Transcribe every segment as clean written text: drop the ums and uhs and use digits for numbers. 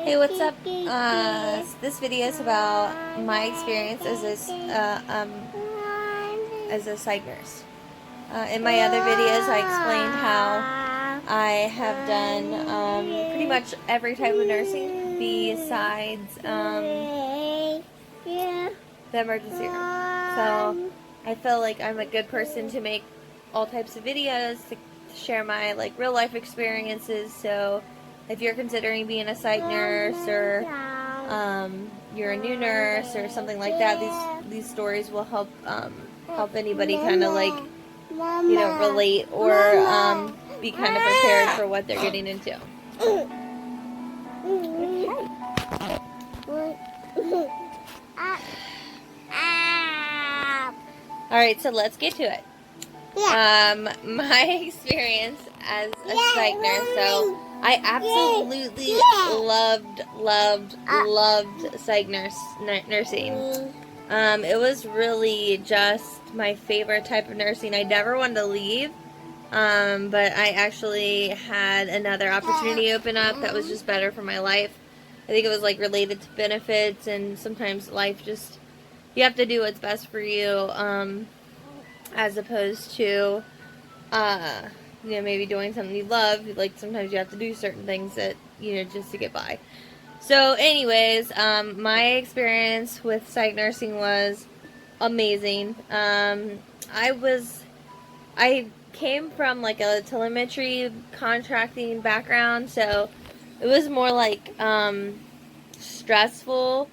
Hey, what's up? This video is about my experience as a psych nurse. In my other videos, I explained how I have done pretty much every type of nursing besides the emergency room. So I feel like I'm a good person to make all types of videos to share my real life experiences. So if you're considering being a psych nurse or you're a new nurse or something like that, these stories will help help anybody kind of relate or be kind of prepared for what they're getting into. Alright, so let's get to it. My experience as a psych nurse, so I absolutely loved psych nursing. It was really just my favorite type of nursing. I never wanted to leave, but I actually had another opportunity open up that was just better for my life. I think it was related to benefits, and sometimes life just, you have to do what's best for you, as opposed to maybe doing something you love. Sometimes you have to do certain things that just to get by. So anyways, my experience with psych nursing was amazing. I came from a telemetry contracting background, so it was more stressful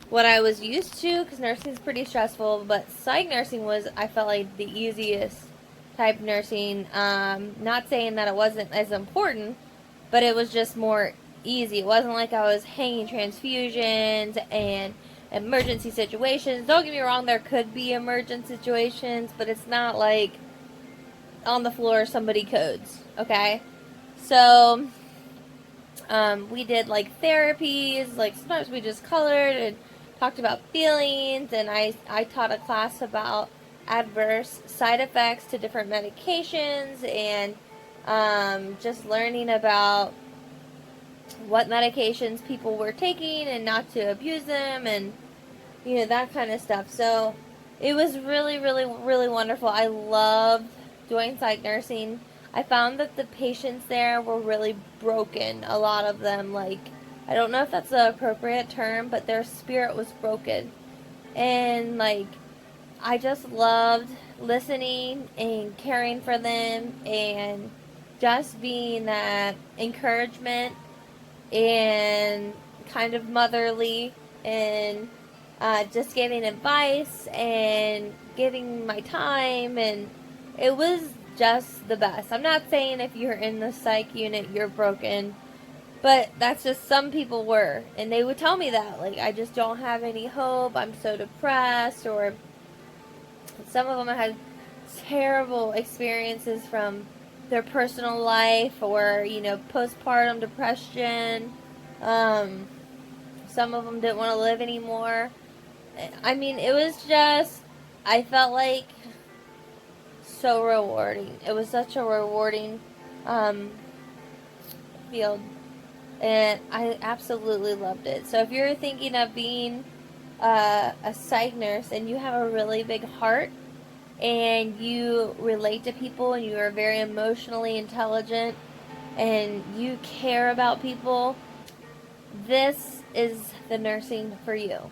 what I was used to, because nursing is pretty stressful, but psych nursing was, I felt like, the easiest type of nursing. Not saying that it wasn't as important, but it was just more easy. It wasn't like I was hanging transfusions and emergency situations. Don't get me wrong, there could be emergent situations, but it's not like on the floor somebody codes, okay? So we did therapies, sometimes we just colored and talked about feelings, and I taught a class about adverse side effects to different medications, and just learning about what medications people were taking and not to abuse them, and that kind of stuff. So it was really wonderful. I loved doing psych nursing. I found that the patients there were really broken, a lot of them. I don't know if that's the appropriate term, but their spirit was broken. And I just loved listening and caring for them and just being that encouragement and kind of motherly, and just giving advice and giving my time, and it was just the best. I'm not saying if you're in the psych unit you're broken, but that's just, some people were, and they would tell me that, I just don't have any hope, I'm so depressed, or some of them had terrible experiences from their personal life, or postpartum depression. Some of them didn't want to live anymore. I mean, it was just, I felt so rewarding. It was such a rewarding field, and I absolutely loved it. So if you're thinking of being a psych nurse and you have a really big heart and you relate to people and you are very emotionally intelligent and you care about people, this is the nursing for you.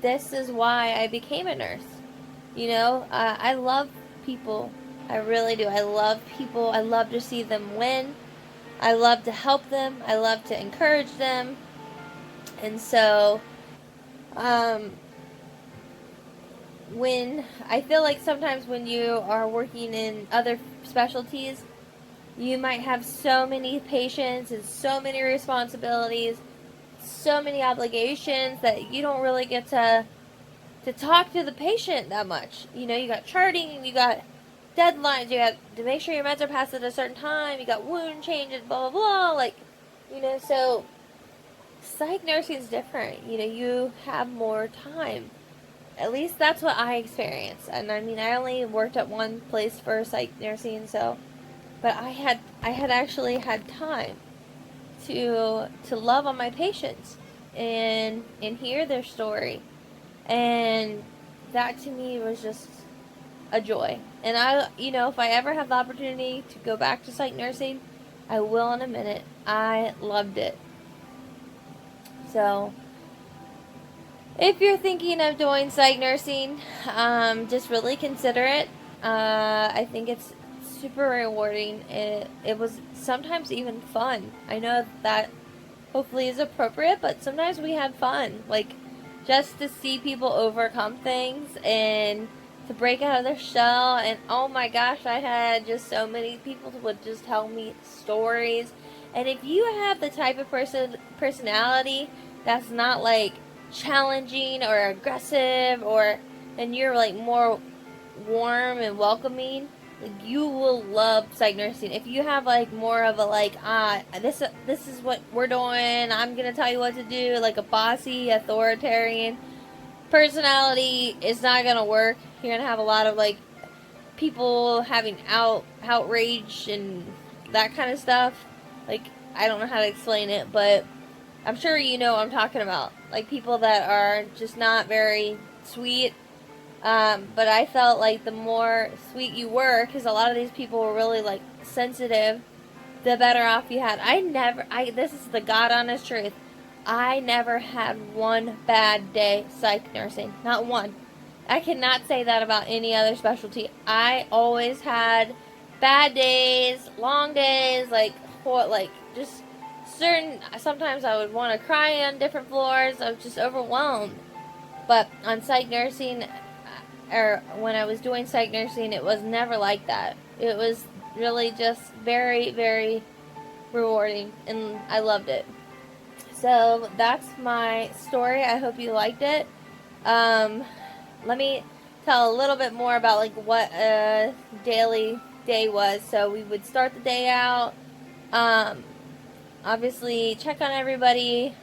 This is why I became a nurse. I love people. I really do. I love people. I love to see them win. I love to help them. I love to encourage them. And so, when I feel sometimes when you are working in other specialties, you might have so many patients and so many responsibilities, so many obligations, that you don't really get to talk to the patient that much. You got charting, you got deadlines, you got to make sure your meds are passed at a certain time, you got wound changes, blah blah blah, so psych nursing is different. You have more time. At least that's what I experienced. And I mean, I only worked at one place for psych nursing, so, but I had actually had time. to love on my patients and hear their story. And that to me was just a joy. And if I ever have the opportunity to go back to psych nursing, I will in a minute. I loved it. So, if you're thinking of doing psych nursing, just really consider it. I think it's super rewarding. It was sometimes even fun. I know that hopefully is appropriate, but sometimes we had fun. Like, just to see people overcome things and to break out of their shell. And oh my gosh, I had just so many people who would just tell me stories. And if you have the type of personality that's not like challenging or aggressive, and you're like more warm and welcoming, like, you will love psych nursing. If you have like more of a this is what we're doing, I'm gonna tell you what to do, like a bossy authoritarian personality, is not gonna work. You're gonna have a lot of like people having outrage and that kind of stuff. Like, I don't know how to explain it, but I'm sure you know what I'm talking about. Like, people that are just not very sweet. But I felt like the more sweet you were, because a lot of these people were really like sensitive, the better off you had. This is the God honest truth. I never had one bad day psych nursing. Not one. I cannot say that about any other specialty. I always had bad days, long days, just sometimes I would want to cry on different floors. I was just overwhelmed. But on psych nursing, or when I was doing psych nursing, it was never like that. It was really just very, very rewarding, and I loved it. So that's my story. I hope you liked it. Let me tell a little bit more about like what a daily day was. So we would start the day out. Obviously, check on everybody.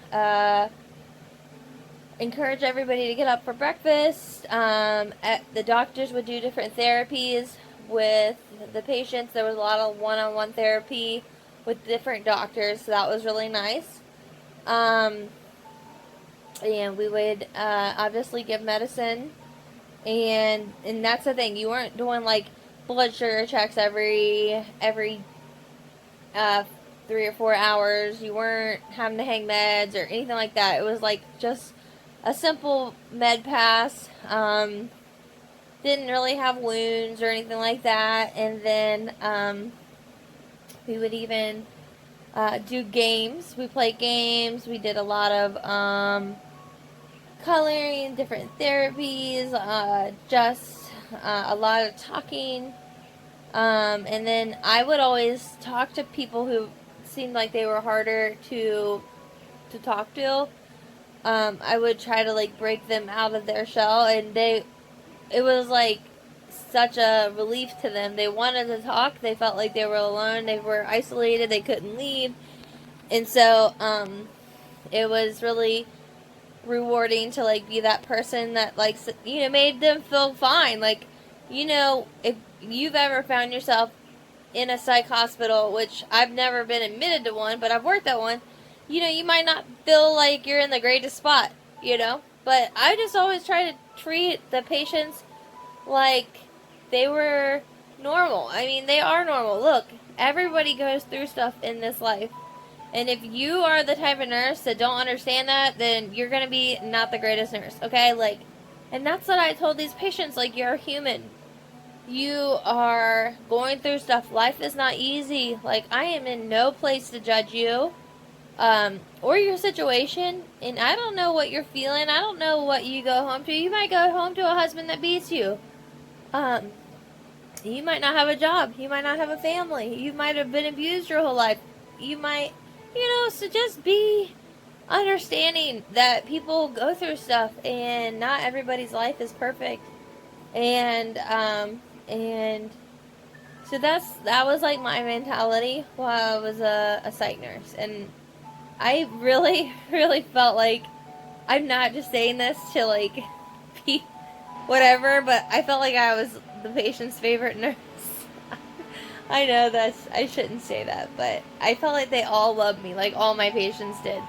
Encourage everybody to get up for breakfast. The doctors would do different therapies with the patients. There was a lot of one-on-one therapy with different doctors, so that was really nice. And we would obviously give medicine, and that's the thing. You weren't doing like blood sugar checks every 3 or 4 hours. You weren't having to hang meds or anything like that. It was like just a simple med pass. Didn't really have wounds or anything like that. And then we would even do games. We played games. We did a lot of coloring, different therapies, just a lot of talking. And then I would always talk to people who seemed like they were harder to talk to. I would try to like break them out of their shell, and it was like such a relief to them. They wanted to talk. They felt like they were alone. They were isolated. They couldn't leave. And so, it was really rewarding to like be that person that like, made them feel fine. Like, if you've ever found yourself in a psych hospital, which I've never been admitted to one, but I've worked at one, you might not feel like you're in the greatest spot, but I just always try to treat the patients like they were normal. I mean, they are normal. Look, everybody goes through stuff in this life. And if you are the type of nurse that don't understand that, then you're going to be not the greatest nurse, okay? Like, and that's what I told these patients, like, you're human. You are going through stuff. Life is not easy. Like, I am in no place to judge you, or your situation, and I don't know what you're feeling. I don't know what you go home to. You might go home to a husband that beats you. You might not have a job. You might not have a family. You might have been abused your whole life. You might, so just be understanding that people go through stuff, and not everybody's life is perfect. And so that was like my mentality while I was a psych nurse. And I really, really felt like, I'm not just saying this to like be whatever, but I felt like I was the patient's favorite nurse. I know I shouldn't say that, but I felt like they all loved me, like all my patients did.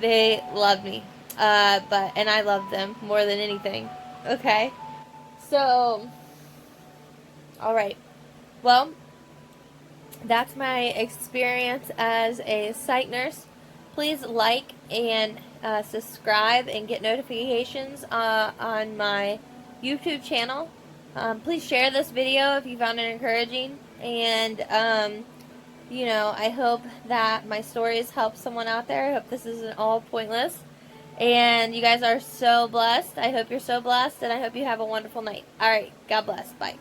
They loved me. And I loved them more than anything. Okay? So, alright. Well, that's my experience as a psych nurse. Please like and subscribe and get notifications on my YouTube channel. Please share this video if you found it encouraging. And, I hope that my stories help someone out there. I hope this isn't all pointless. And you guys are so blessed. I hope you're so blessed, and I hope you have a wonderful night. All right. God bless. Bye.